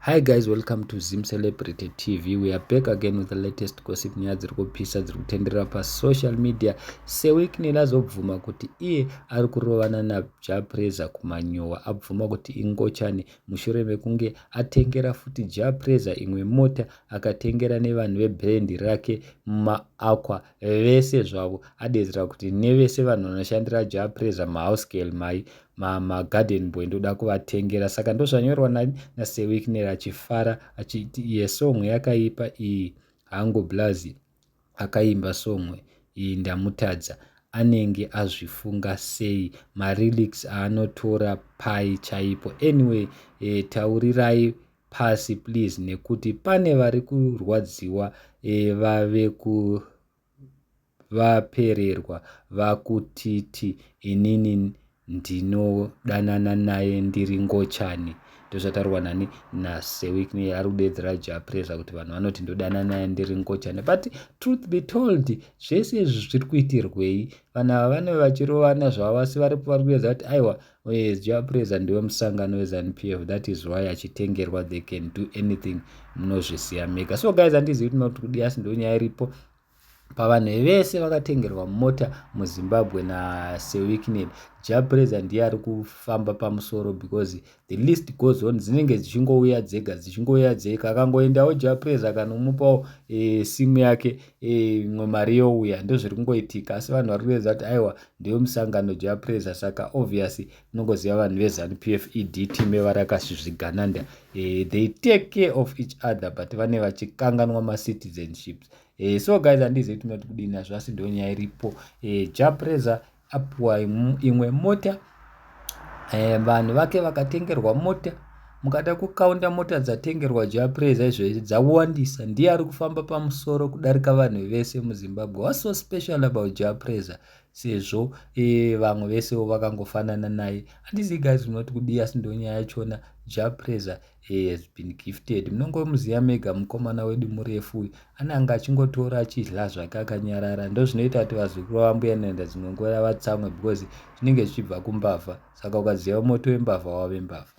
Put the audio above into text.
Hi guys, welcome to Zim Celebrity TV. We are back again with the latest gossip nyaya dziri kupisa dziri kutendera pa social media. Sewiknel azobvuma kuti iye ari kurovana naJapreza kumanyowa. Abvuma kuti ingochani mushure mekunge atengera futi Japreza imwe mota, akatengera nevanhu vebhendi rake maakwa vese zvavo. Adedzera kuti nevese vanhu vanoshandira Japreza mahouse girl magarden boy ndoda kuvatengera. Saka ndozvanyorwa naSewiknel achifara achiti iye song yakaipa iyi hangu Blazi akaimba song iyi ndamutadza, anenge azvifunga sei, malyrics aanotora pai chaipo. Anyway, taurirai pasi please, nekuti pane vari kurwadziwa vave vapererwa vakutiti inini ndinodanana naye ndiri ngochani. Ndozvataurwa naSewiknel ari kudedzera Japreza kuti vanhu vanoti ndodanana naye ndiri ngochani. But truth be told, zvese izvi zviri kuitirwei? Vanhu ava vane vachirovana zvavo asi vari kuedza kuti aiwa Japreza ndiwe musangano weZANU-PF, that is why achitengerwa they can do anything. Munozvisiya mega. So guys, handizivi kuti munoti kudii, asi ndonyaya iripo pavanhu vese vakatengerwa mota muZimbabwe naSewiknel. Japreza ndiye ari kufamba pamusoro because the list goes on. Dzinenge dzichingouya dzega, akangoendawo Japreza akanomupawo simu yake imwe mari youya, ndozviri kungoitika. Asi vanhu vari kuedza kuti aiwa ndiyo musangano Japreza, saka obviously tinongoziva vanhu veZANU-PF team varakazvigananda, they take care of each other but vane vachikanganwa macitizenships. So guys, handizivi kuti munoti kudini, nazvo asi ndiyo nyaya iripo. Japreza apuwa imwe mota, vanhu vake vakatengerwa mota. Mukada kukaunda mota dzatengerwa Japreza izvezvi dzawandisa. Ndiye ari kufamba pamusoro kudarika vanhu vese muZimbabwe. What's so special about Japreza sezvo vamwe vesewo vakangofanana naye? Handizivi guys munoti kudii, asi ndiyo nyaya yachona. Japreza has been gifted. Munongomuziva mega mukomana wedu murefu, ananga achingotora achidya zvake akanyarara. Ndozvinoita kuti vazukuru vambuya nenda dzimwe nguva vatsamwe because zvinenge zvichibva kumbavha. Saka ukaziva moto wembavha wave mbavha.